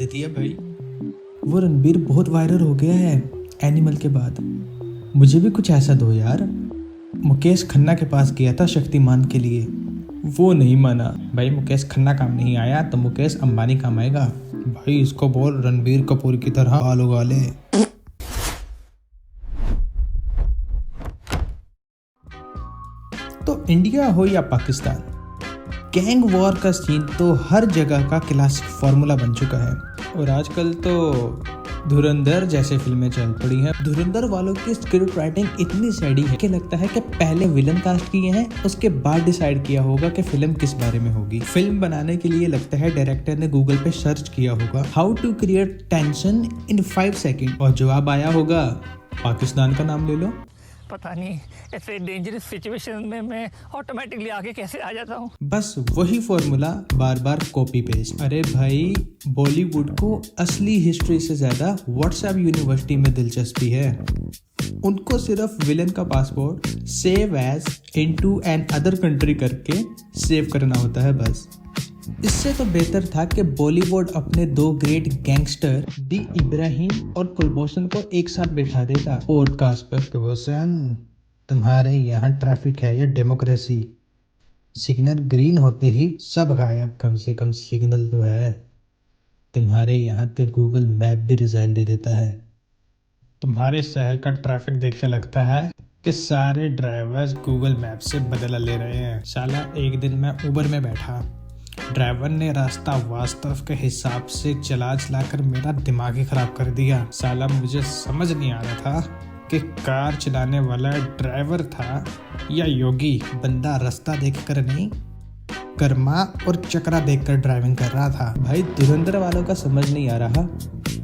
देती है भाई। वो रणबीर बहुत वायरल हो गया है एनिमल के बाद। मुझे भी कुछ ऐसा दो यार। मुकेश खन्ना के पास गया था शक्तिमान के लिए, वो नहीं माना। भाई मुकेश खन्ना काम नहीं आया तो मुकेश अंबानी काम आएगा। भाई इसको बोल रणबीर कपूर की तरह बाल उगा ले। तो इंडिया हो या पाकिस्तान, गैंग वॉर का सीन तो हर जगह का क्लासिक फॉर्मूला बन चुका है। और आजकल तो धुरंधर जैसे फिल्में चल पड़ी हैं। धुरंधर वालों की स्क्रिप्ट राइटिंग इतनी सैडी है कि लगता है कि पहले विलन कास्ट किए हैं, उसके बाद डिसाइड किया होगा कि फिल्म किस बारे में होगी। फिल्म बनाने के लिए लगता है डायरेक्टर ने गूगल पे सर्च किया होगा how to create tension in 5 second, और जवाब आया होगा पाकिस्तान का नाम ले लो। पता नहीं ऐसे डेंजरस सिचुएशन में मैं ऑटोमेटिकली आगे कैसे आ जाता हूँ। बस वही फॉर्मूला बार बार कॉपी पेस्ट। अरे भाई बॉलीवुड को असली हिस्ट्री से ज्यादा व्हाट्सएप यूनिवर्सिटी में दिलचस्पी है। उनको सिर्फ विलन का passport save as into an other country करके सेव करना होता है बस। इससे तो बेहतर था कि बॉलीवुड अपने 2 ग्रेट गैंगस्टर दी इब्राहिम और कुलभूषण को एक साथ बैठा देता पॉडकास्ट पर। कुलभूषण, तुम्हारे यहाँ ट्रैफिक है या डेमोक्रेसी? सिग्नल ग्रीन होते ही सब गायब। कम से कम सिग्नल तो है। तुम्हारे यहाँ पे गूगल मैप भी रिजाइन दे देता है। तुम्हारे शहर का ट्रैफिक देख के लगता है कि सारे ड्राइवर्स गूगल मैप से बदला ले रहे हैं। साला एक दिन मैं उबर में बैठा, ड्राइवर ने रास्ता वास्तव के हिसाब से चला कर मेरा दिमाग ही खराब कर दिया। साला मुझे समझ नहीं आ रहा था कि कार चलाने वाला ड्राइवर था या योगी। बंदा रास्ता देखकर नहीं, कर्मा और चक्रा देखकर ड्राइविंग कर रहा था। भाई धुरंधर वालों का समझ नहीं आ रहा।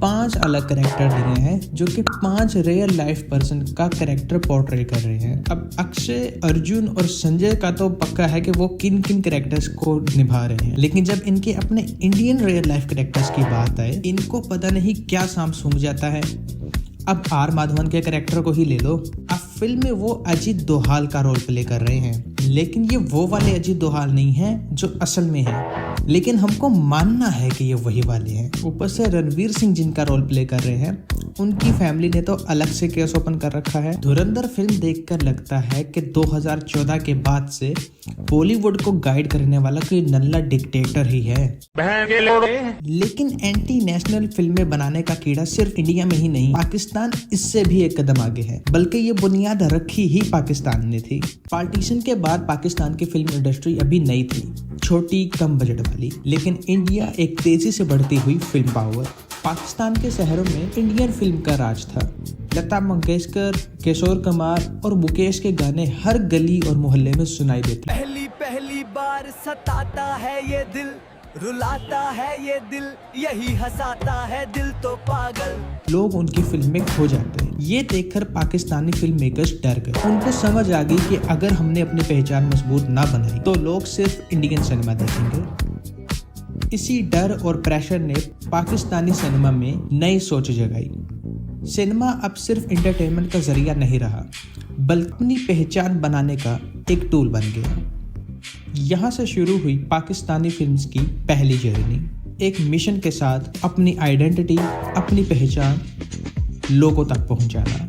5 अलग कैरेक्टर दिए हैं जो कि 5 रियल लाइफ पर्सन का कैरेक्टर पोर्ट्रे कर रहे हैं। अब अक्षय, अर्जुन और संजय का तो पक्का है कि वो किन किन कैरेक्टर्स को निभा रहे हैं, लेकिन जब इनके अपने इंडियन रियल लाइफ कैरेक्टर्स की बात आए, इनको पता नहीं क्या साम सूंघ जाता है। अब आर माधवन के कैरेक्टर को ही ले लो। अब फिल्म में वो अजीत दोहाल का रोल प्ले कर रहे हैं, लेकिन ये वो वाले अजीत दोहाल नहीं हैं जो असल में हैं, लेकिन हमको मानना है कि ये वही वाले हैं। ऊपर से रणवीर सिंह जिनका रोल प्ले कर रहे हैं, उनकी फैमिली ने तो अलग से केस ओपन कर रखा है। धुरंधर फिल्म देखकर लगता है कि 2014 के बाद से बॉलीवुड को गाइड करने वाला कोई नल्ला डिक्टेटर ही है। लेकिन एंटी नेशनल फिल्में बनाने का कीड़ा सिर्फ इंडिया में ही नहीं, पाकिस्तान इससे भी एक कदम आगे है। बल्कि ये बुनियाद रखी ही पाकिस्तान ने थी। पार्टीशन के बाद पाकिस्तान की फिल्म इंडस्ट्री अभी नई थी, छोटी कम बजट वाली, लेकिन इंडिया एक तेजी से बढ़ती हुई फिल्म पावर। पाकिस्तान के शहरों में इंडियन फिल्म का राज था। लता मंगेशकर, किशोर कुमार और मुकेश के गाने हर गली और मोहल्ले में सुनाई देते। पहली बार सताता है ये दिल, रुलाता है ये दिल, यही हंसाता है दिल तो पागल। लोग उनकी फिल्म में खो जाते हैं। ये देखकर पाकिस्तानी फिल्म मेकर्स डर गए। उनको समझ आ गई कि अगर हमने अपनी पहचान मजबूत ना बनाई तो लोग सिर्फ इंडियन सिनेमा देखेंगे। इसी डर और प्रेशर ने पाकिस्तानी सिनेमा में नई सोच जगाई। सिनेमा अब सिर्फ एंटरटेनमेंट का जरिया नहीं रहा, बल्कि अपनी पहचान बनाने का एक टूल बन गया। यहाँ से शुरू हुई पाकिस्तानी फिल्म्स की पहली जर्नी, एक मिशन के साथ अपनी आइडेंटिटी, अपनी पहचान लोगों तक पहुँचाना।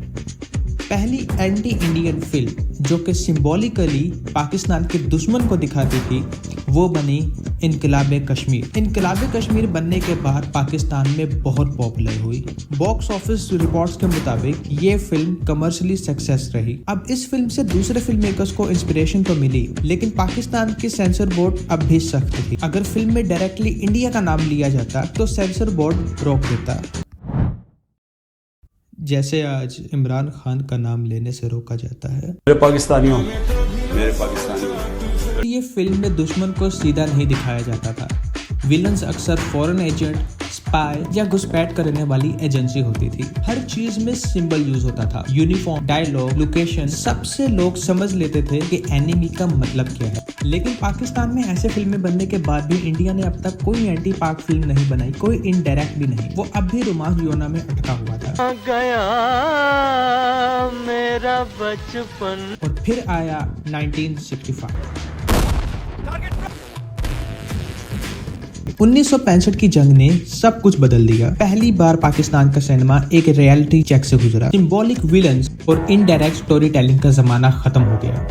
पहली एंटी इंडियन फिल्म जो कि सिंबॉलिकली पाकिस्तान के दुश्मन को दिखाती थी, वो बनी इनकलाबे कश्मीर। इनकलाबे कश्मीर बनने के बाद पाकिस्तान में बहुत पॉपुलर हुई। बॉक्स ऑफिस रिपोर्ट्स के मुताबिक ये फिल्म कमर्शियली सक्सेस रही। अब इस फिल्म से दूसरे फिल्म मेकर्स को इंस्पिरेशन तो मिली, लेकिन पाकिस्तान की सेंसर बोर्ड अब भी सख्त थी। अगर फिल्म में डायरेक्टली इंडिया का नाम लिया जाता तो सेंसर बोर्ड रोक देता, जैसे आज इमरान खान का नाम लेने से रोका जाता है। मेरे पाकिस्तानियों, ये फिल्म में दुश्मन को सीधा नहीं दिखाया जाता था। विलन्स अक्सर फॉरेन एजेंट, स्पाई या घुसपैठ करने वाली एजेंसी होती थी। हर चीज में सिंबल यूज होता था, यूनिफॉर्म, डायलॉग, लोकेशन, सबसे लोग समझ लेते थे कि एनिमी का मतलब क्या है। लेकिन पाकिस्तान में ऐसे फिल्में बनने के बाद भी इंडिया ने अब तक कोई एंटी पाक फिल्म नहीं बनाई, कोई इनडायरेक्ट भी नहीं। वो अब भी रोमांस जोना में अटका हुआ था। गया मेरा बचपन। और फिर आया 1965। 1965 की जंग ने सब कुछ बदल दिया। पहली बार पाकिस्तान का सिनेमा एक रियलिटी चेक से गुजरा। सिंबॉलिक विलन्स और इनडायरेक्ट स्टोरी टेलिंग का जमाना खत्म हो गया।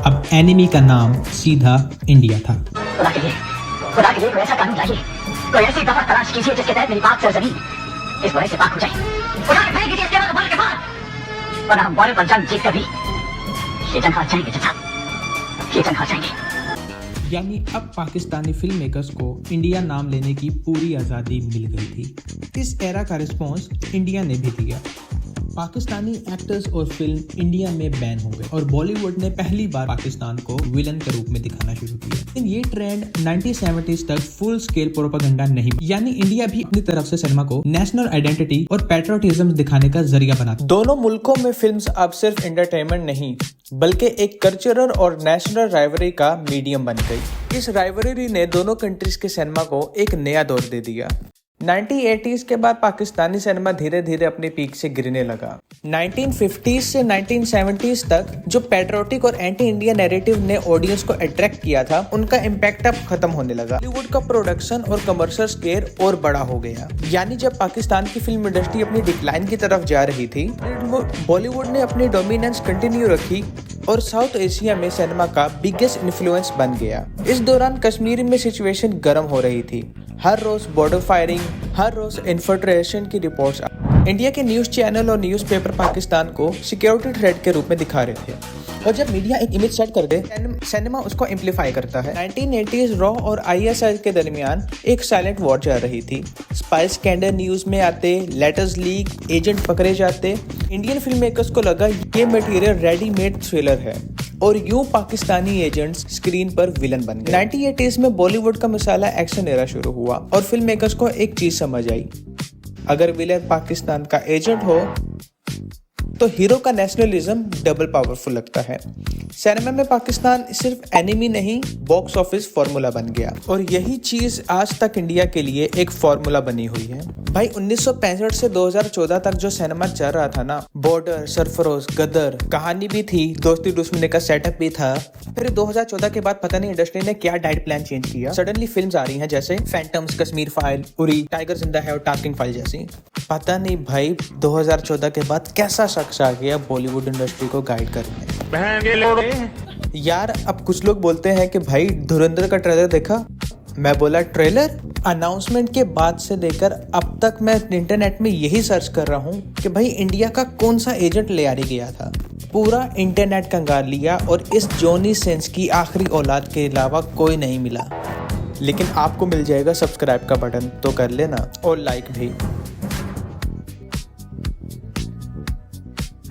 अब एनिमी का नाम सीधा इंडिया था। खुदा के लिए कोई ऐसा कानून लाइए, कोई ऐसी दफा तलाश कीजिए जिसके तहत मेरी पाक सरजमीन इस बुराई से पाक हो जाए। खुदा के फेंक दीजिए इसके बाद के बाद, वरना हम बॉर्डर पर जंग जीत कर भी ये जंग हार जाएंगे जनाब, ये जंग हार जाएंगे। यानी अब पाकिस्तानी फिल्म मेकर्स को इंडिया नाम लेने की पूरी आज़ादी मिल गई थी। इस एरा का रिस्पॉन्स इंडिया ने भी दिया। पाकिस्तानी एक्टर्स और फिल्म इंडिया में बैन हो गए और बॉलीवुड ने पहली बार पाकिस्तान को विलन के रूप में दिखाना शुरू किया। लेकिन ये ट्रेंड 1970s तक फुल स्केल प्रोपेगेंडा नहीं, यानी इंडिया भी अपनी तरफ से सिनेमा को नेशनल आइडेंटिटी और पैट्रियोटिज्म दिखाने का जरिया बना। दोनों मुल्कों में फिल्म्स अब सिर्फ एंटरटेनमेंट नहीं बल्कि एक कल्चरल और नेशनल राइवलरी का मीडियम बन गई। इस राइवलरी ने दोनों कंट्रीज के सिनेमा को एक नया दौर दे दिया। 1980s के बाद पाकिस्तानी सिनेमा धीरे धीरे अपने पीक से गिरने लगा। 1950s से 1970s तक जो पैट्रियोटिक और एंटी इंडिया नैरेटिव ने ऑडियंस को अट्रैक्ट किया था, उनका इम्पैक्ट अब खत्म होने लगा। बॉलीवुड का प्रोडक्शन और कमर्शियल स्केल और बड़ा हो गया। यानी जब पाकिस्तान की फिल्म इंडस्ट्री अपनी डिक्लाइन की तरफ जा रही थी, बॉलीवुड ने अपनी डोमिनेंस कंटिन्यू रखी और साउथ एशिया में सिनेमा का बिगेस्ट इन्फ्लुएंस बन गया। इस दौरान कश्मीर में सिचुएशन गर्म हो रही थी। हर रोज बॉर्डर फायरिंग, हर रोज इन्फिल्ट्रेशन की रिपोर्ट्स। इंडिया के न्यूज़ चैनल और न्यूज़पेपर पाकिस्तान को सिक्योरिटी थ्रेट के रूप में दिखा रहे थे और जब मीडिया एक इमेज सेट कर दे, सिनेमा उसको एम्पलीफाई करता है। 1980s रॉ और ISI के दरमियान एक साइलेंट वॉर चल रही थी। स्पाई स्कैंडल न्यूज में आते, लेटर्स लीक, एजेंट पकड़े जाते। इंडियन फिल्म मेकर्स को लगा ये मटेरियल रेडीमेड थ्रिलर है और यूं पाकिस्तानी एजेंट्स स्क्रीन पर विलन बन गए। 1980s में बॉलीवुड का मसाला एक्शन एरा शुरू हुआ और फिल्म मेकर्स को एक चीज समझ आई, अगर विलन पाकिस्तान का एजेंट हो तो हीरो का नेशनलिज्म डबल पावरफुल लगता है। सिनेमा में पाकिस्तान सिर्फ एनिमी नहीं, बॉक्स ऑफिस फॉर्मूला बन गया और यही चीज आज तक इंडिया के लिए एक फॉर्मूला बनी हुई है। भाई 1965 से 2014 तक जो सिनेमा चल रहा था ना, बॉर्डर, सरफरोश, गदर, कहानी भी थी, दोस्ती दुश्मनी का सेटअप भी था। फिर 2014 के बाद पता नहीं इंडस्ट्री ने क्या डाइट प्लान चेंज किया। सडनली फिल्म्स आ रही हैं जैसे phantoms, Kashmir file, Uri, tiger जिंदा है और टास्किंग फाइल जैसी। पता नहीं भाई 2014 के बाद कैसा शख्स आ गया बॉलीवुड इंडस्ट्री को गाइड करने। यार अब कुछ लोग बोलते हैं कि भाई धुरंधर का ट्रेलर देखा? मैं बोला ट्रेलर? अनाउंसमेंट के बाद से लेकर अब तक मैं इंटरनेट में यही सर्च कर रहा हूँ कि भाई इंडिया का कौन सा एजेंट ले आ गया था। पूरा इंटरनेट कंगाल लिया और इस जॉनी सिन्स की आखिरी औलाद के अलावा कोई नहीं मिला। लेकिन आपको मिल जाएगा सब्सक्राइब का बटन, तो कर लेना और लाइक भी।